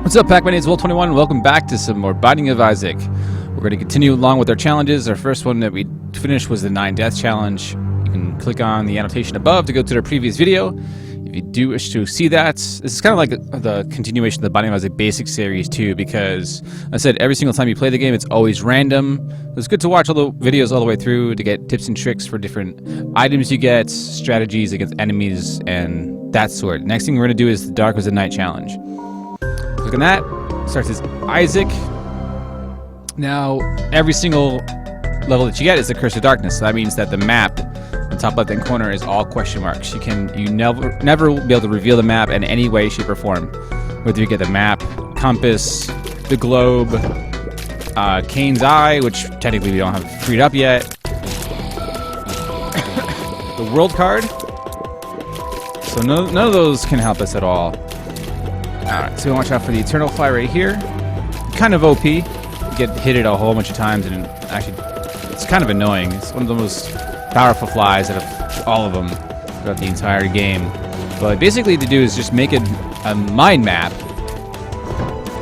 What's up, Pac? My name is Wolv21. Welcome back to some more Binding of Isaac. We're going to continue along with our challenges. Our first one that we finished was the 9 Death Challenge. You can click on the annotation above to go to their previous video. If you do wish to see that, this is kind of like the continuation of the Binding of Isaac Basic series too, because I said every single time you play the game, it's always random. It's good to watch all the videos all the way through to get tips and tricks for different items you get, strategies against enemies, and that sort. Next thing we're going to do is the Dark Was the Night Challenge. Look at that. Starts as Isaac. Now, every single level that you get is the Curse of Darkness. So that means that the map on top left-hand corner is all question marks. You never will be able to reveal the map in any way, shape, or form. Whether you get the map, compass, the globe, Cain's Eye, which technically we don't have freed up yet, the world card. So none of those can help us at all. Alright, so watch out for the Eternal Fly right here. Kind of OP. You get hit it a whole bunch of times, and actually, it's kind of annoying. It's one of the most powerful flies out of all of them throughout the entire game. But basically, to do is just make a mind map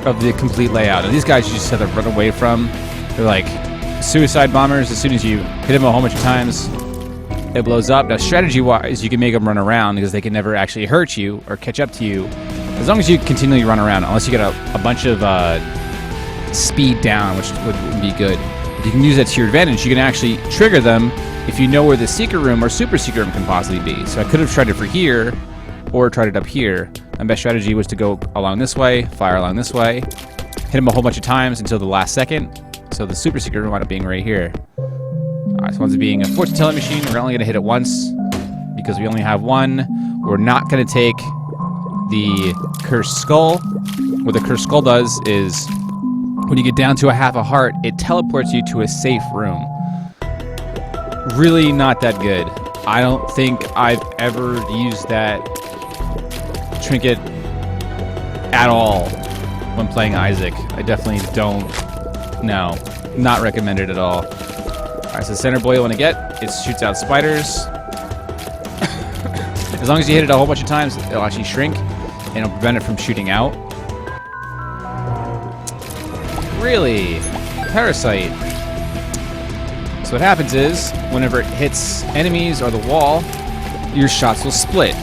of the complete layout. And these guys you just have to run away from. They're like suicide bombers. As soon as you hit them a whole bunch of times, it blows up. Now, strategy-wise, you can make them run around because they can never actually hurt you or catch up to you. As long as you continually run around, unless you get a bunch of speed down, which would be good. But you can use that to your advantage. You can actually trigger them if you know where the secret room or super secret room can possibly be. So I could have tried it for here, or tried it up here. My best strategy was to go along this way, fire along this way, hit them a whole bunch of times until the last second. So the super secret room wound up being right here. Alright, so once being a fortune-telling machine, we're only going to hit it once because we only have one. We're not going to take the Cursed Skull. What the Cursed Skull does is, when you get down to a half a heart, it teleports you to a safe room. Really not that good. I don't think I've ever used that trinket at all when playing Isaac. I definitely don't. No, not recommended at all. Alright, so center boy you want to get, it shoots out spiders. As long as you hit it a whole bunch of times, it'll actually shrink, and it'll prevent it from shooting out. Really? Parasite. So what happens is, whenever it hits enemies or the wall, your shots will split.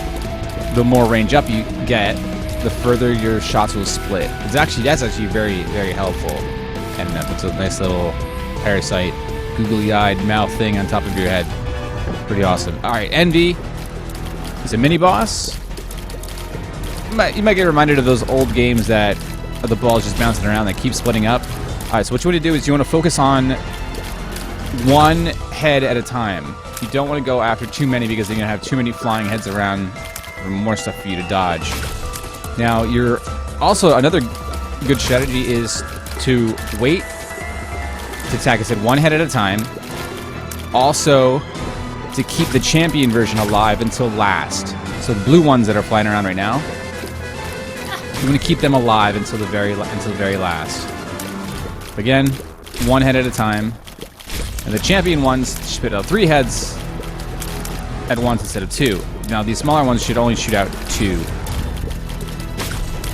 The more range up you get, the further your shots will split. That's actually very, very helpful. And that puts a nice little parasite, googly-eyed mouth thing on top of your head. Pretty awesome. Alright, Envy. He's a mini-boss. You might get reminded of those old games that the ball's just bouncing around that keep splitting up. Alright, so what you want to do is you want to focus on one head at a time. You don't want to go after too many because they're going to have too many flying heads around or more stuff for you to dodge. Now, also another good strategy is to wait to attack, I said, one head at a time. Also, to keep the champion version alive until last. So the blue ones that are flying around right now, I'm going to keep them alive until the very last. Again, one head at a time. And the champion ones spit out 3 heads at once instead of 2. Now these smaller ones should only shoot out 2.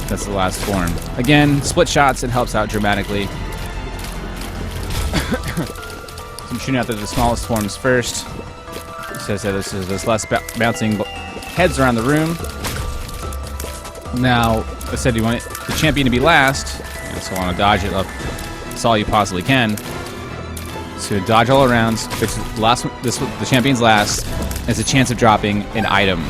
That's the last form. Again, split shots, it helps out dramatically. So I'm shooting out the smallest forms first. So there's less bouncing heads around the room. Now, I said you want the champion to be last. You just want to dodge it up. That's all you possibly can. So dodge all around. The champion's last. There's a chance of dropping an item.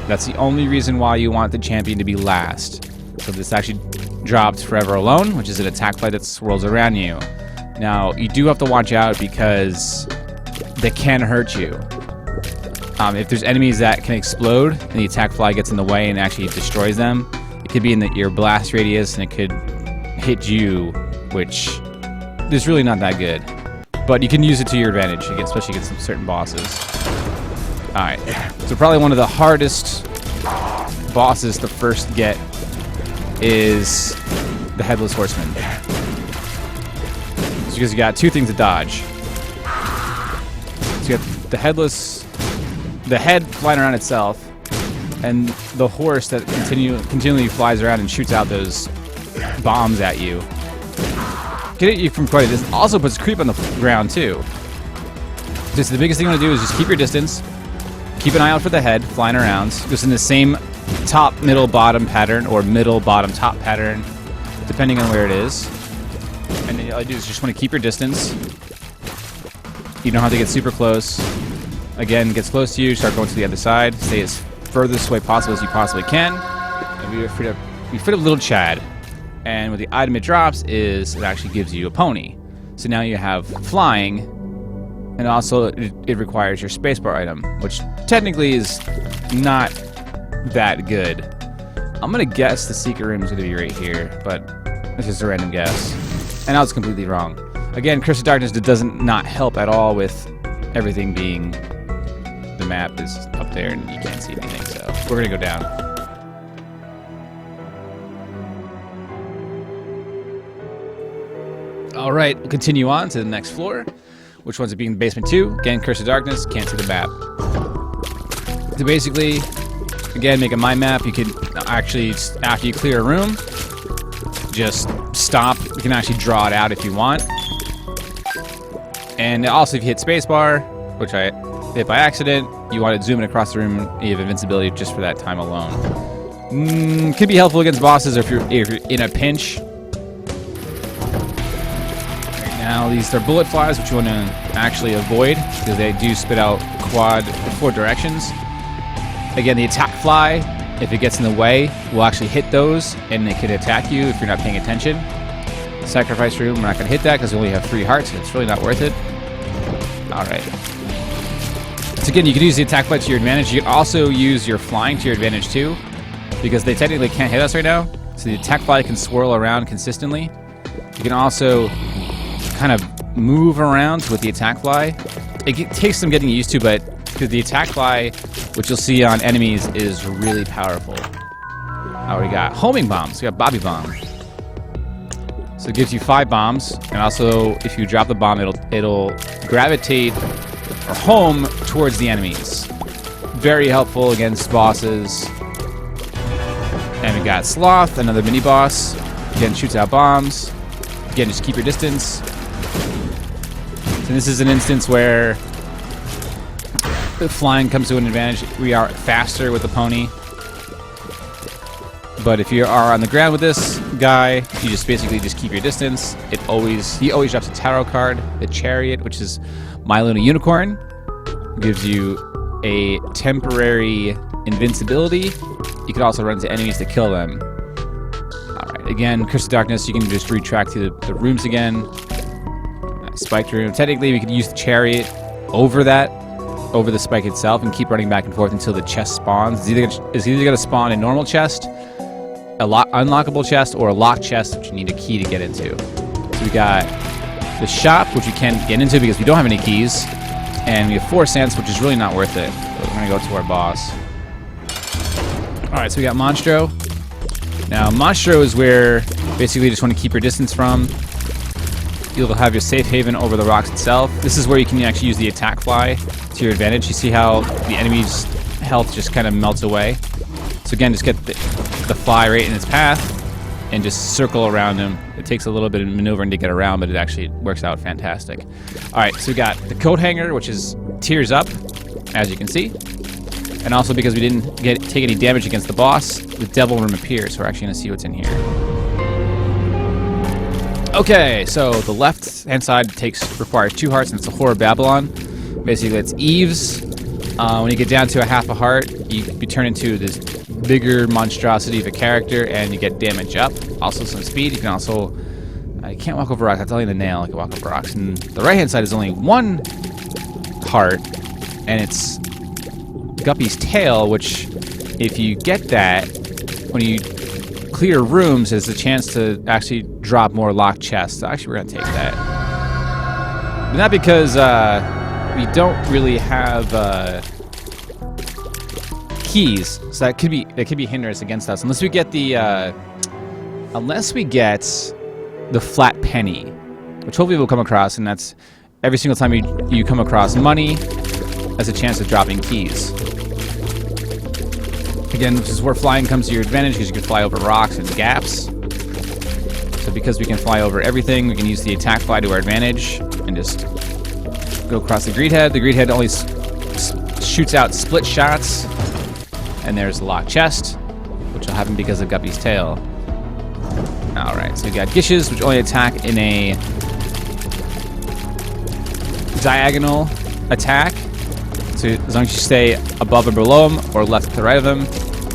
That's the only reason why you want the champion to be last. So this actually drops Forever Alone, which is an attack fly that swirls around you. Now, you do have to watch out because they can hurt you. If there's enemies that can explode and the attack fly gets in the way and actually destroys them, it could be in your blast radius and it could hit you, which is really not that good. But you can use it to your advantage, especially against some certain bosses. Alright, so probably one of the hardest bosses to first get is the Headless Horseman. It's because you got 2 things to dodge. So you got the head flying around itself, and the horse that continually flies around and shoots out those bombs at you. Can hit you from quite a distance. Also puts creep on the ground too. Just the biggest thing you want to do is just keep your distance. Keep an eye out for the head flying around. Just in the same top, middle, bottom pattern, or middle, bottom, top pattern, depending on where it is. And then all you do is just want to keep your distance. You don't have to get super close. Again, gets close to you, start going to the other side. Stay as furthest away possible as you possibly can. And we fit up little Chad. And what the item it drops is it actually gives you a pony. So now you have flying, and also it requires your spacebar item, which technically is not that good. I'm gonna guess the secret room is gonna be right here, but it's just a random guess. And I was completely wrong. Again, Curse of Darkness doesn't not help at all with everything being the map is up there and you can't see anything, so we're gonna go down. All right, we'll continue on to the next floor, which one's it being basement 2. Again, Curse of Darkness, can't see the map. So basically, again, make a mind map. You can actually, after you clear a room, just stop. You can actually draw it out if you want. And also, if you hit spacebar, which I hit by accident, you want to zoom in across the room, you have invincibility just for that time alone. Could be helpful against bosses or if you're in a pinch. Now these are bullet flies, which you want to actually avoid because they do spit out quad 4 directions. Again, the attack fly, if it gets in the way, will actually hit those and it could attack you if you're not paying attention. Sacrifice room, we're not going to hit that because we only have 3 hearts. It's really not worth it. Alright. So again, you can use the attack fly to your advantage. You can also use your flying to your advantage too, because they technically can't hit us right now. So the attack fly can swirl around consistently. You can also kind of move around with the attack fly. It takes some getting used to, but because the attack fly, which you'll see on enemies, is really powerful. We got homing bombs. We got Bobby Bomb. So it gives you 5 bombs, and also if you drop the bomb, it'll gravitate or home towards the enemies. Very helpful against bosses. And we got Sloth, another mini boss. Again, shoots out bombs. Again, just keep your distance. And this is an instance where the flying comes to an advantage. We are faster with the pony. But if you are on the ground with this guy, you just basically just keep your distance. He always drops a tarot card, the Chariot, which is My Luna Unicorn. Gives you a temporary invincibility. You can also run into enemies to kill them. Alright, again, Curse of Darkness, you can just retrack to the rooms again. Spiked room. Technically, we could use the Chariot over the spike itself and keep running back and forth until the chest spawns. It's either going to spawn a normal chest, a unlockable chest, or a locked chest, which you need a key to get into. So we got the shop, which we can't get into because we don't have any keys, and we have 4 cents, which is really not worth it. But we're going to go to our boss. Alright, so we got Monstro. Now, Monstro is where basically you just want to keep your distance from. You'll have your safe haven over the rocks itself. This is where you can actually use the attack fly to your advantage. You see how the enemy's health just kind of melts away. So again, just get the fly right in its path and just circle around him. It takes a little bit of maneuvering to get around, but it actually works out fantastic. Alright, so we got the coat hanger, which is tears up, as you can see. And also because we didn't take any damage against the boss, the devil room appears, so we're actually going to see what's in here. Okay, so the left-hand side requires 2 hearts, and it's the Whore of Babylon. Basically, it's Eve's. When you get down to a half a heart, you turn into this bigger monstrosity of a character, and you get damage up. Also some speed. You can also... I can't walk over rocks. That's only the nail. I can walk over rocks. And the right-hand side is only 1 heart, and it's Guppy's tail, which, if you get that, when you clear rooms, there's a chance to actually drop more locked chests. So actually, we're going to take that. But not because we don't really have keys, so that could be hindrance against us unless we get the flat penny, which hopefully we'll come across, and that's every single time you come across money, has a chance of dropping keys. Again, which is where flying comes to your advantage because you can fly over rocks and gaps. So because we can fly over everything, we can use the attack fly to our advantage and just go across the greed head. The greed head only shoots out split shots. And there's the locked chest, which will happen because of Guppy's tail. Alright, so we got Gishes, which only attack in a diagonal attack. So as long as you stay above or below them, or left to right of them,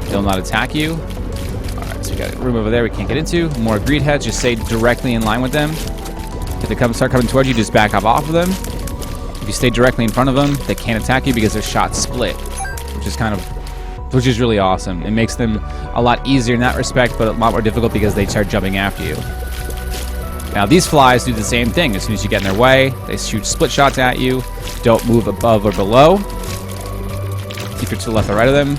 they'll not attack you. Alright, so we got a room over there we can't get into. More greed heads, just stay directly in line with them. If they start coming towards you, just back off of them. If you stay directly in front of them, they can't attack you because their shots split, which is really awesome. It makes them a lot easier in that respect, but a lot more difficult because they start jumping after you. Now these flies do the same thing. As soon as you get in their way, they shoot split shots at you. Don't move above or below. If you're to the left or right of them,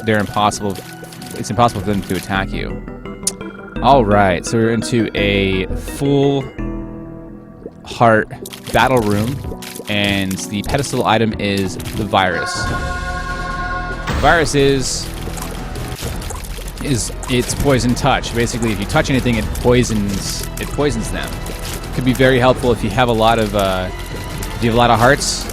they're impossible. It's impossible for them to attack you. All right, so we're into a full heart battle room, and the pedestal item is the virus. The virus is its poison touch. Basically, if you touch anything, it poisons them. It could be very helpful if you have a lot of hearts,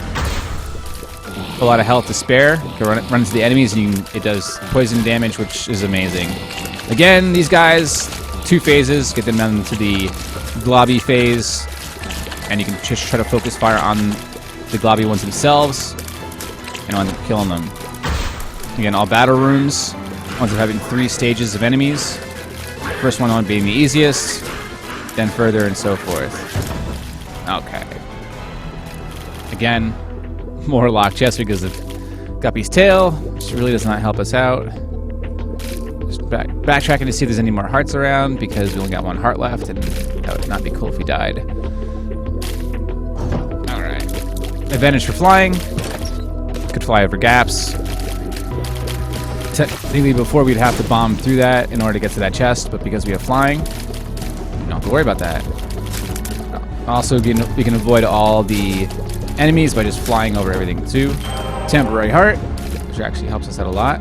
a lot of health to spare. You can run into the enemies, and it does poison damage, which is amazing. Again, these guys, 2 phases, get them down to the globby phase, and you can just try to focus fire on the globby ones themselves, and end up killing them. Again, all battle rooms ones up having 3 stages of enemies. First one being the easiest, then further and so forth. Okay. Again, more locked chests because of Guppy's tail, which really does not help us out. Just backtracking to see if there's any more hearts around because we only got 1 heart left, and that would not be cool if we died. Alright. Advantage for flying. Could fly over gaps. Technically, before we'd have to bomb through that in order to get to that chest, but because we have flying, we don't have to worry about that. Also, we can avoid all the enemies by just flying over everything too. Temporary heart, which actually helps us out a lot.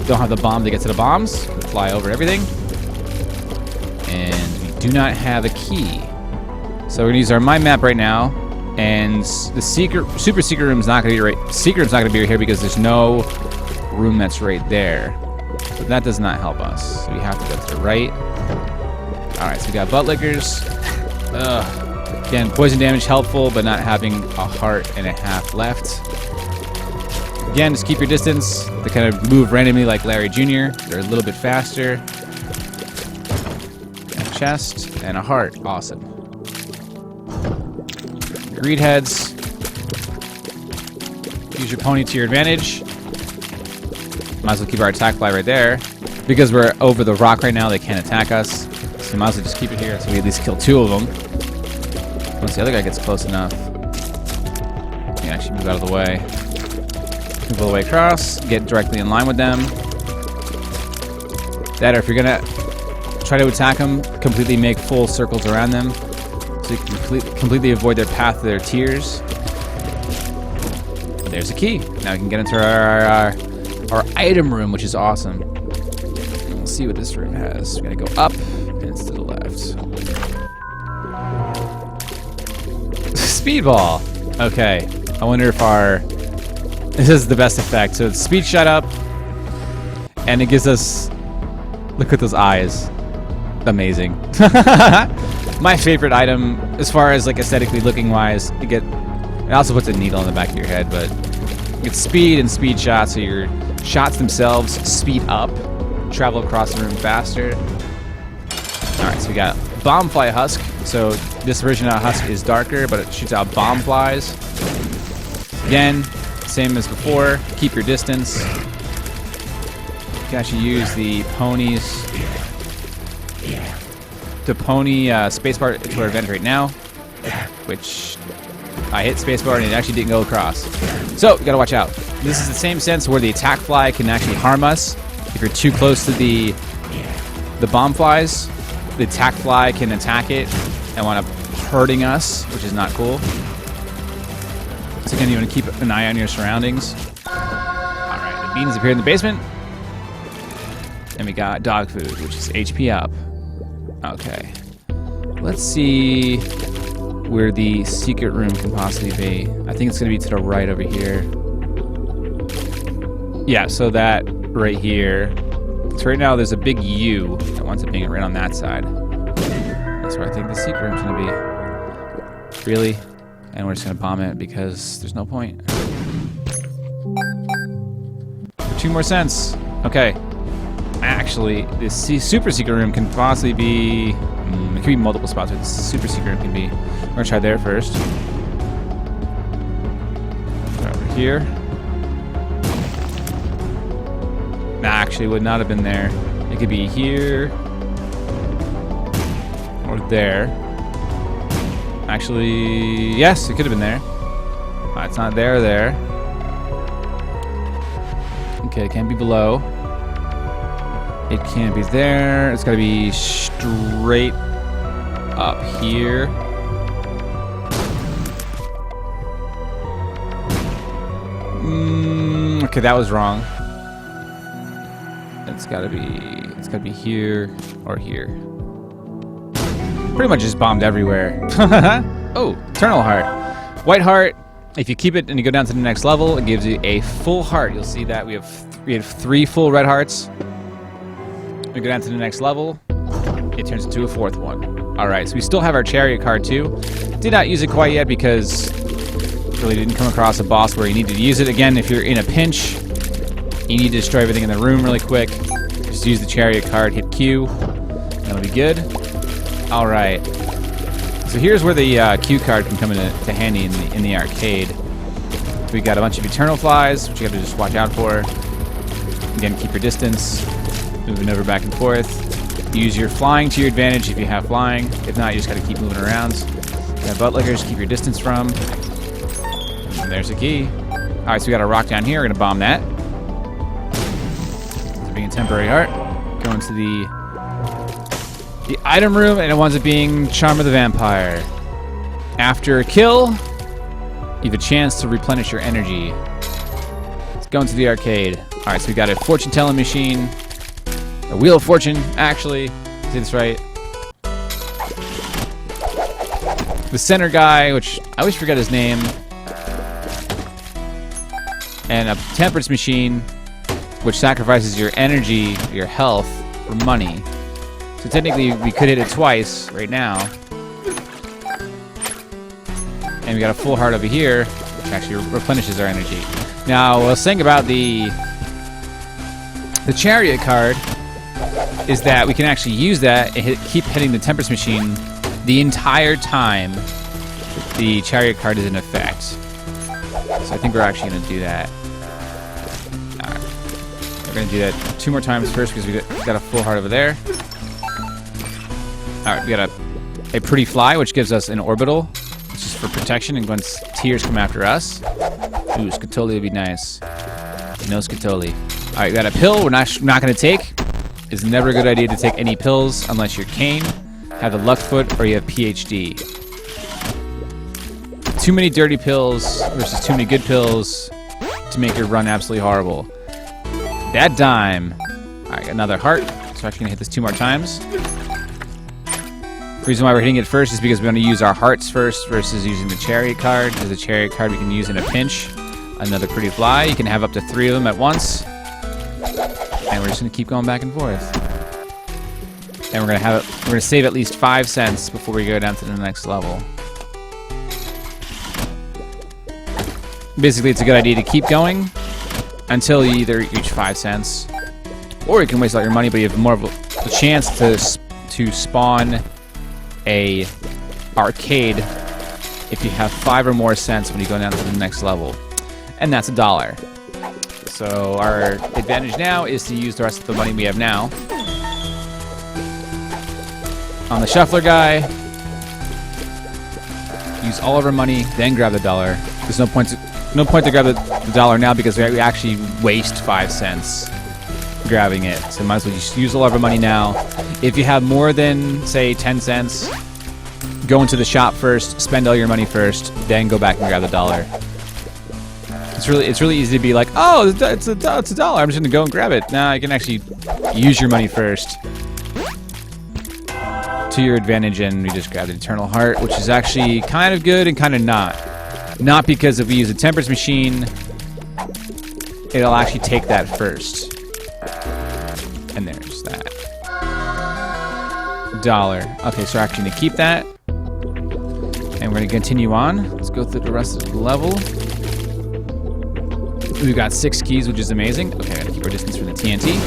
We don't have the bomb to get to the bombs. We fly over everything. And we do not have a key. So we're gonna use our mind map right now, and the super secret room is not gonna be right here because there's no room that's right there. But that does not help us. So we have to go to the right. Alright, so we got butt lickers. Again, poison damage helpful, but not having a heart and a half left. Again, just keep your distance. They kind of move randomly like Larry Jr. They're a little bit faster. A chest and a heart. Awesome. Greed heads. Use your pony to your advantage. Might as well keep our attack fly right there. Because we're over the rock right now, they can't attack us. So we might as well just keep it here so we at least kill 2 of them. Once the other guy gets close enough, we can actually move out of the way. Move all the way across, get directly in line with them. That, or if you're gonna try to attack them, completely make full circles around them, so you can completely avoid their path to their tears. There's a key. Now we can get into our item room, which is awesome. We'll see what this room has. We're gonna go up, and it's to the left. Speedball. Okay. I wonder if this is the best effect. So it's speed shut up, and it gives us. Look at those eyes. Amazing. My favorite item, as far as like aesthetically looking wise, it also puts a needle on the back of your head, but you get speed and speed shot, so your shots themselves speed up, travel across the room faster. Alright, so we got bomb fly husk. So this version of husk is darker, but it shoots out bomb flies. Again, same as before, keep your distance. You can actually use the ponies. The pony spacebar to our advantage right now, which I hit spacebar and it actually didn't go across. So you gotta watch out. This is the same sense where the attack fly can actually harm us. If you're too close to the bomb flies, the attack fly can attack it and wind up hurting us, which is not cool. So again, you want to keep an eye on your surroundings. Alright, the beans appear in the basement. And we got dog food, which is HP up. Okay. Let's see where the secret room can possibly be. I think it's going to be to the right over here. Yeah, so that right here. So right now there's a big U that winds up being right on that side. That's where I think the secret room's going to be. Really? And we're just going to bomb it because there's no point. For 2 more cents. Okay. Actually, this super secret room can possibly be... it could be multiple spots where the super secret room can be. We're going to try there first. Over here. Nah, actually, would not have been there. It could be here. Or there. Actually, yes, it could have been there. It's not there or there. Okay, it can't be below. It can't be there. It's got to be straight up here. Okay, that was wrong. It's got to be here or here. Pretty much just bombed everywhere. Oh, Eternal Heart. White Heart. If you keep it and you go down to the next level, it gives you a full heart. You'll see that we have 3 full red hearts. We go down to the next level, it turns into a 4th one. All right, so we still have our chariot card too. Did not use it quite yet because really didn't come across a boss where you need to use it. Again, if you're in a pinch, you need to destroy everything in the room really quick. Just use the chariot card, hit Q, that'll be good. All right, so here's where the Q card can come into handy in the arcade. We got a bunch of Eternal Flies, which you have to just watch out for. Again, keep your distance. Moving over back and forth. Use your flying to your advantage if you have flying. If not, you just got to keep moving around. Got buttlickers, keep your distance from. And there's the key. All right, so we got a rock down here. We're gonna bomb that. It's being a temporary heart. Going to the item room, and it winds up being Charm of the Vampire. After a kill, you have a chance to replenish your energy. Let's go into the arcade. All right, so we got a fortune telling machine. A Wheel of Fortune, actually. Say this right. The center guy, which I always forget his name. And a temperance machine, which sacrifices your energy, your health, for money. So technically, we could hit it twice right now. And we got a full heart over here, which actually replenishes our energy. Now, what I was saying about the chariot card is that we can actually use that and keep hitting the temperance machine the entire time the chariot card is in effect. So I think we're actually going to do that. All right. We're going to do that 2 more times first because we got a full heart over there. All right, we got a pretty fly, which gives us an orbital, which is for protection and once tears come after us. Ooh, Scatoli would be nice. No Scatoli. All right, we got a pill we're not going to take. It's never a good idea to take any pills unless you're Kane, have the luck foot, or you have PhD. Too many dirty pills versus too many good pills to make your run absolutely horrible. That dime. All right, another heart. So we're actually gonna hit this 2 more times. The reason why we're hitting it first is because we want to use our hearts first versus using the chariot card. Because the chariot card we can use in a pinch. Another pretty fly. You can have up to 3 of them at once. And we're just gonna keep going back and forth. And we're gonna save at least 5 cents before we go down to the next level. Basically, it's a good idea to keep going until you either reach 5 cents, or you can waste all your money, but you have more of a chance to spawn a arcade if you have 5 or more cents when you go down to the next level, and that's $1. So our advantage now is to use the rest of the money we have now. On the shuffler guy, use all of our money, then grab the $1. There's no point to grab the $1 now because we actually waste 5 cents grabbing it. So might as well just use all of our money now. If you have more than, say, 10 cents, go into the shop first, spend all your money first, then go back and grab the $1. It's really easy to be like, oh, it's a $1. I'm just gonna go and grab it. Nah, you can actually use your money first. to your advantage, and we just grab the Eternal Heart, which is actually kind of good and kind of not. Not because if we use a Temperance Machine, it'll actually take that first. And there's that. $1. Okay, so we're actually going to keep that. And we're going to continue on. Let's go through the rest of the level. We've got 6 keys, which is amazing. Okay, gotta keep our distance from the TNT.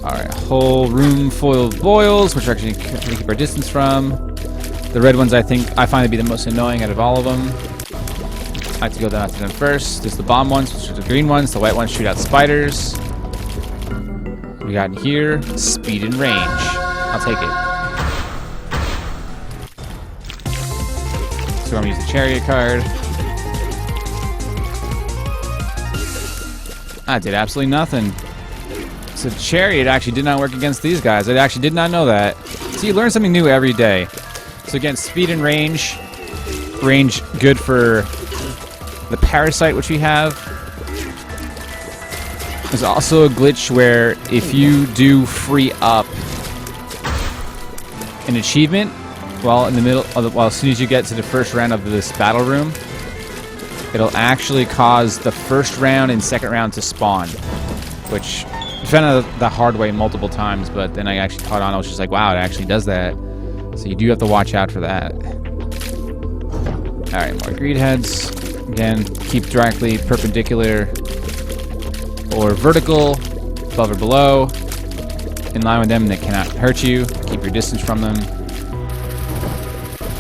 Alright, a whole room full of boils, which we're actually going to keep our distance from. The red ones I find to be the most annoying out of all of them. I like to go down after them first. There's the bomb ones, which are the green ones. The white ones shoot out spiders. We got in here, speed and range. I'll take it. So I'm going to use the chariot card. I did absolutely nothing. So chariot actually did not work against these guys. I actually did not know that. So you learn something new every day. So again, speed and range. Range good for the parasite, which we have. There's also a glitch where if you do free up an achievement, well, in the middle of as soon as you get to the first round of this battle room, it'll actually cause the first round and second round to spawn, which I found out the hard way multiple times, but then I actually caught on. I was just like, wow, it actually does that. So you do have to watch out for that. All right, more greed heads. Again, keep directly perpendicular or vertical, above or below, in line with them. They cannot hurt you. Keep your distance from them.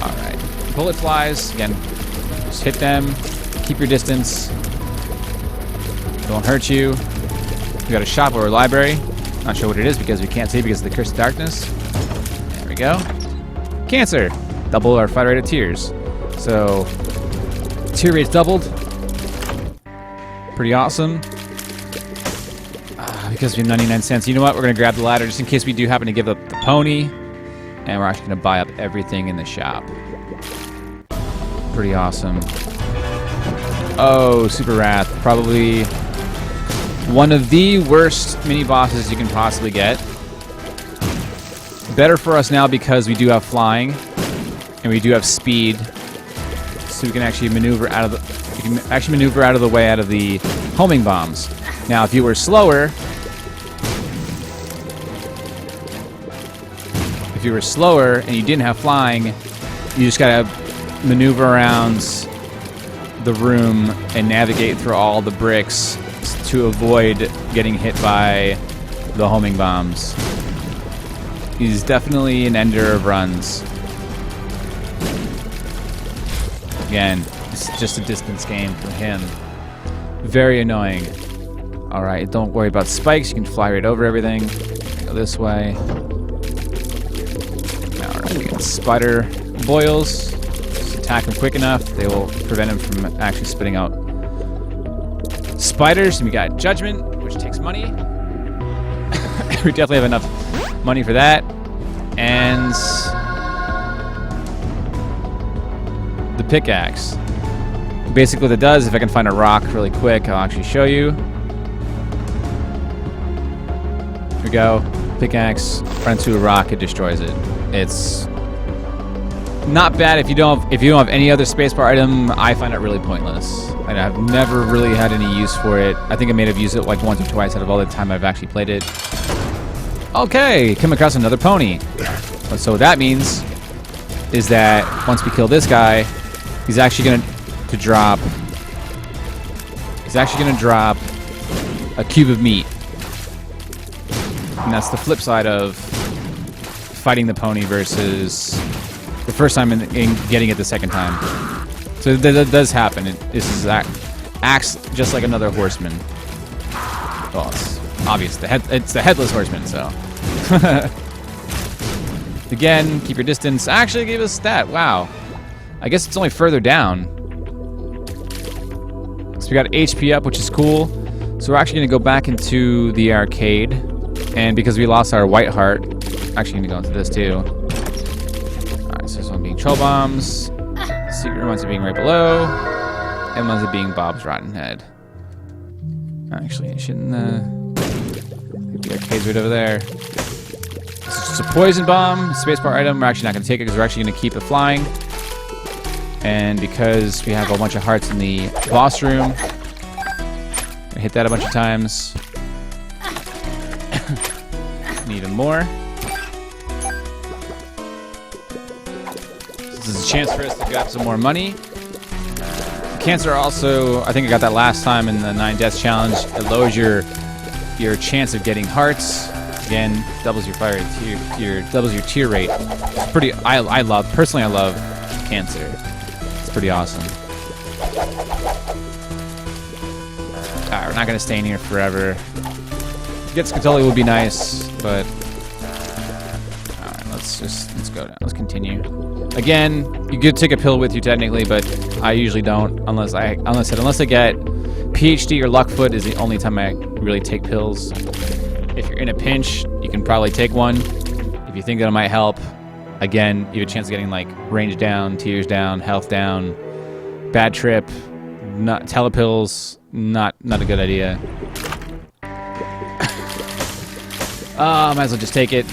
All right, bullet flies. Again, just hit them. Keep your distance. Don't hurt you. We got a shop or a library. Not sure what it is because we can't see because of the Curse of Darkness. There we go. Cancer. Double our fight rate of tears. So, tear rate's doubled. Pretty awesome. Because we have 99 cents. You know what? We're going to grab the ladder just in case we do happen to give up the pony. And we're actually going to buy up everything in the shop. Pretty awesome. Oh, Super Wrath. Probably one of the worst mini-bosses you can possibly get. Better for us now because we do have flying. And we do have speed. So we can actually maneuver out of the... You can actually maneuver out of the way out of the homing bombs. Now, if you were slower... If you were slower and you didn't have flying, you just gotta maneuver around the room and navigate through all the bricks to avoid getting hit by the homing bombs. He's definitely an ender of runs. Again, it's just a distance game for him. Very annoying. Alright, don't worry about spikes. You can fly right over everything. Go this way. Alright, we got spider boils. Just attack them quick enough. They will prevent him from actually spitting out spiders. And we got Judgment, which takes money. We definitely have enough money for that. And the pickaxe. Basically what it does, if I can find a rock really quick, I'll actually show you. Here we go. Pickaxe, run into a rock, it destroys it. It's not bad if you don't have any other spacebar item. I find it really pointless. And I've never really had any use for it. I think I may have used it like once or twice out of all the time I've actually played it. Okay, come across another pony. So what that means is that once we kill this guy, he's actually going to drop a cube of meat. And that's the flip side of fighting the pony versus the first time and getting it the second time. So that does happen. This acts just like another horseman. Well, it's obvious. It's the Headless Horseman, so. Again, keep your distance. Actually gave us a stat. Wow. I guess it's only further down. So we got HP up, which is cool. So we're actually going to go back into the arcade. And because we lost our white heart, actually going to go into this too. Alright, so this one being troll bombs. Secret ones are being right below. And ones are being Bob's Rotten Head. Actually, I shouldn't... the arcade's right over there. This is just a poison bomb, spacebar item. We're actually not going to take it because we're actually going to keep it flying. And because we have a bunch of hearts in the boss room, gonna hit that a bunch of times. Need even more. This is a chance for us to grab some more money. Cancer also, I think I got that last time in the 9 Deaths challenge. It lowers your chance of getting hearts. Again, doubles your fire doubles your tier rate. It's pretty. I love Cancer. It's pretty awesome. Alright, we're not gonna stay in here forever. To get Scatoli would be nice, but alright, let's go down. Let's continue. Again, you could take a pill with you technically, but I usually don't unless I get PhD or Luckfoot is the only time I really take pills. If you're in a pinch, you can probably take one. If you think that it might help, again, you have a chance of getting like range down, tears down, health down, bad trip, not telepills, not a good idea. Might as well just take it.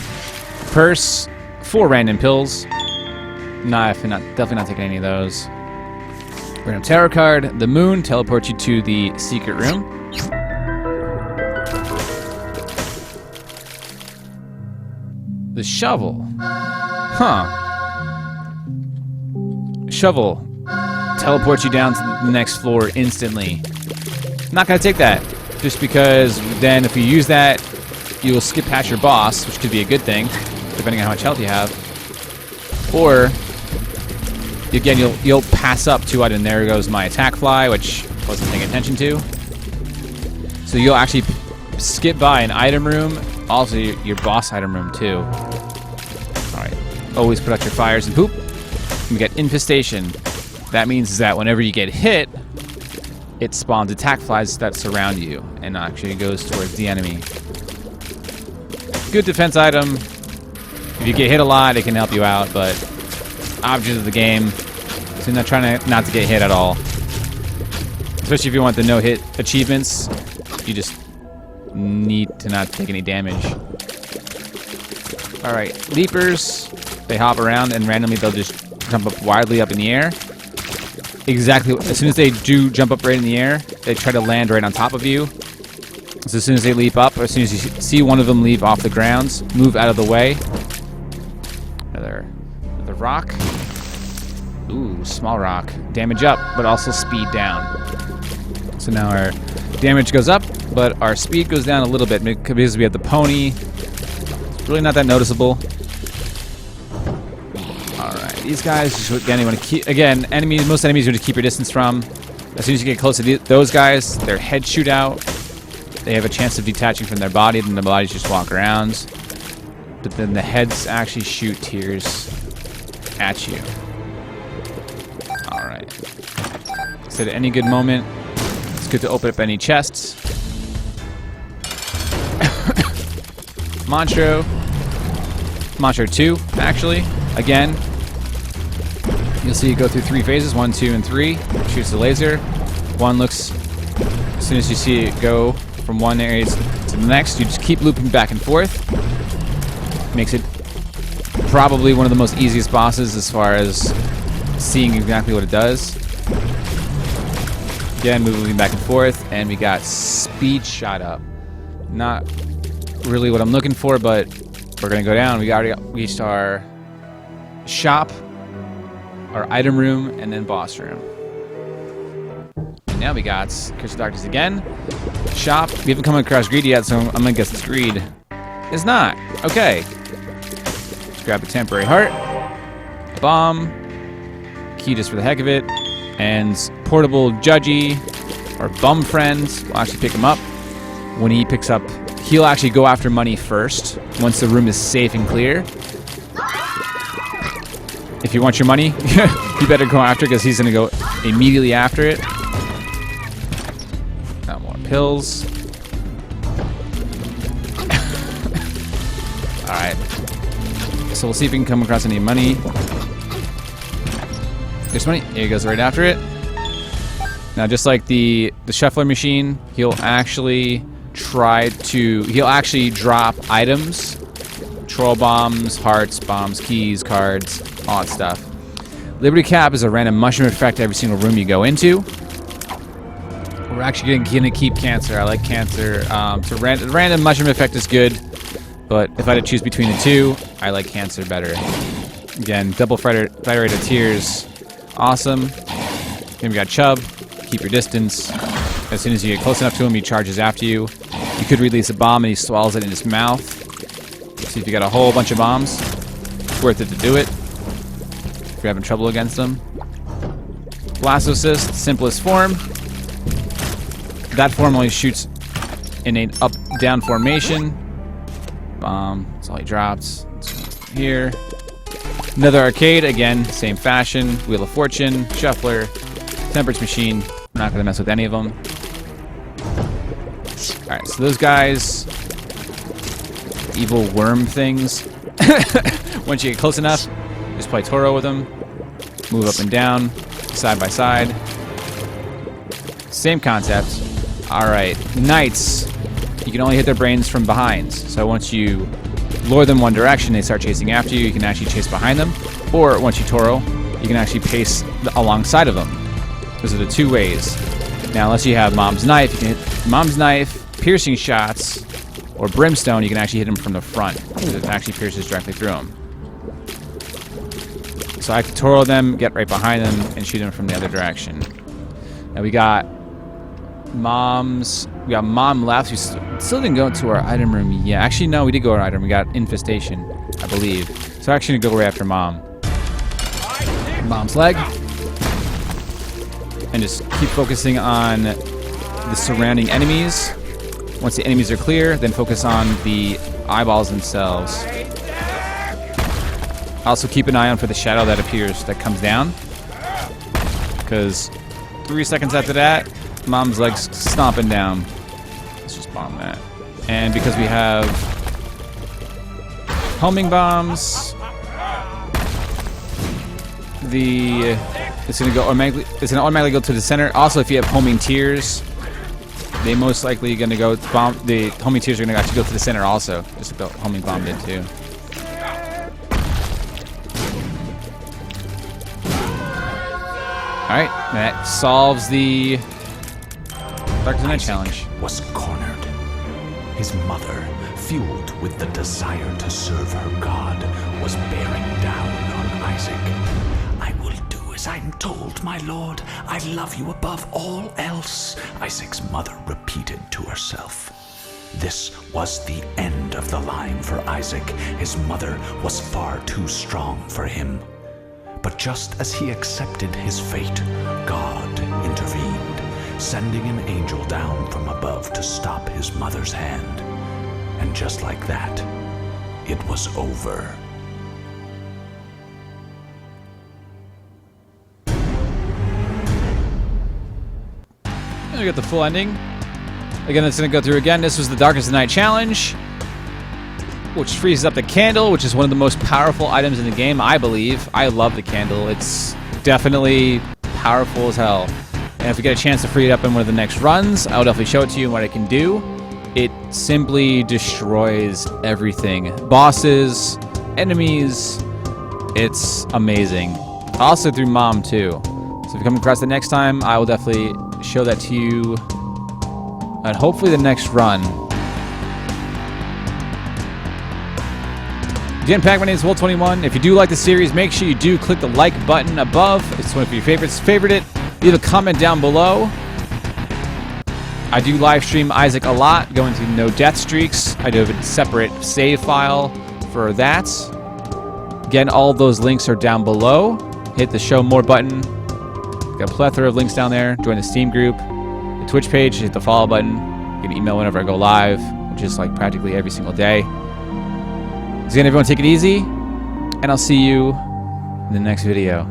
Purse, 4 random pills. Definitely not taking any of those. Random tarot card. The moon teleports you to the secret room. The shovel. Huh. Shovel teleports you down to the next floor instantly. Not gonna take that, just because then if you use that, you will skip past your boss, which could be a good thing, depending on how much health you have. Or again, you'll pass up 2 items. There goes my attack fly, which I wasn't paying attention to. So you'll actually skip by an item room, also your boss item room too. Alright, always put out your fires and poop. We get infestation. That means that whenever you get hit, it spawns attack flies that surround you and actually goes towards the enemy. Good defense item. If you get hit a lot, it can help you out, but object of the game, so you're not trying not to get hit at all. Especially if you want the no-hit achievements, you just need to not take any damage. Alright, leapers, they hop around and randomly they'll just jump up wildly up in the air. Exactly, as soon as they do jump up right in the air, they try to land right on top of you. So as soon as they leap up, or as soon as you see one of them leave off the grounds, move out of the way. Another rock. Ooh, small rock. Damage up, but also speed down. So now our damage goes up, but our speed goes down a little bit because we have the pony. It's really not that noticeable. Alright, these guys, again, you want to keep, most enemies you want to keep your distance from. As soon as you get close to those guys, their heads shoot out. They have a chance of detaching from their body, then the bodies just walk around. But then the heads actually shoot tears at you. Alright. So at any good moment, it's good to open up any chests. Monstro. Monstro 2, actually. Again, you'll see it go through 3 phases, 1, 2, and 3. Shoots the laser. 1 looks, as soon as you see it go from one area to the next, you just keep looping back and forth. Makes it probably one of the most easiest bosses as far as seeing exactly what it does. Again, moving back and forth, and we got speed shot up. Not really what I'm looking for, but we're gonna go down. We already reached our shop, our item room, and then boss room. Now we got Curse of Darkness again. Shop. We haven't come across greed yet, so I'm gonna guess it's greed. It's not. Okay. Let's grab a temporary heart. Bomb. Key just for the heck of it. And portable judgy or bum friend. We'll actually pick him up. When he picks up, he'll actually go after money first. Once the room is safe and clear. If you want your money, you better go after, because he's gonna go immediately after it. Now more pills. Alright. So we'll see if we can come across any money. There's money. Here he goes right after it. Now, just like the shuffler machine, he'll actually drop items, troll bombs, hearts, bombs, keys, cards, all that stuff. Liberty Cap is a random mushroom effect every single room you go into. We're actually gonna keep Cancer. I like Cancer. So random mushroom effect is good, but if I had to choose between the two, I like Cancer better. Again, double fire rate of tears, awesome. Then we got Chub. Keep your distance. As soon as you get close enough to him, he charges after you. You could release a bomb and he swallows it in his mouth. See if you got a whole bunch of bombs. It's worth it to do it if you're having trouble against them. Blastocyst, simplest form. That form only shoots in an up-down formation. Bomb, that's all he drops. Here. Another arcade, again, same fashion. Wheel of Fortune, Shuffler, Temperance Machine. I'm not going to mess with any of them. Alright, so those guys, evil worm things. Once you get close enough, just play Toro with them. Move up and down, side by side. Same concept. Alright, Knights. You can only hit their brains from behind. So once you lure them one direction, they start chasing after you. You can actually chase behind them. Or once you Toro, you can actually pace alongside of them. Those are the two ways. Now, unless you have Mom's Knife, you can hit Mom's Knife, piercing shots, or Brimstone, you can actually hit them from the front. It actually pierces directly through them. So I can Toro them, get right behind them, and shoot them from the other direction. Now we got Mom left. We still didn't go to our item room yet. Actually, no, we did go to our item. We got Infestation, I believe. So actually go right after Mom. Mom's leg. And just keep focusing on the surrounding enemies. Once the enemies are clear, then focus on the eyeballs themselves. Also keep an eye on for the shadow that appears, that comes down. Because 3 seconds after that, Mom's leg's stomping down. Let's just bomb that. And because we have homing bombs, it's gonna automatically go to the center. Also, if you have homing tears, they most likely gonna go to bomb. The homing tears are gonna actually go to the center also, just like the homing bomb did too. All right, that solves the Dark Tonight challenge. Was cornered. His mother, fueled with the desire to serve her God, was bearing down on Isaac. I will do as I'm told, my lord. I love you above all else, Isaac's mother repeated to herself. This was the end of the line for Isaac. His mother was far too strong for him. But just as he accepted his fate, God intervened, sending an angel down from above to stop his mother's hand. And just like that, it was over. And we got the full ending. Again, it's going to go through again. This was the Darkest of the Night challenge, which freezes up the candle, which is one of the most powerful items in the game, I believe. I love the candle. It's definitely powerful as hell. And if we get a chance to free it up in one of the next runs, I'll definitely show it to you and what it can do. It simply destroys everything. Bosses, enemies. It's amazing. Also through Mom, too. So if you come across it next time, I will definitely show that to you. And hopefully the next run. Again, Pack, my name is Wolv21. If you do like the series, make sure you do click the like button above. It's one of your favorites. Favorite it. Leave a comment down below. I do live stream Isaac a lot, going through no death streaks. I do have a separate save file for that. Again, all of those links are down below. Hit the show more button. Got a plethora of links down there. Join the Steam group, the Twitch page, hit the follow button. You can email whenever I go live, which is like practically every single day. So again, everyone take it easy, and I'll see you in the next video.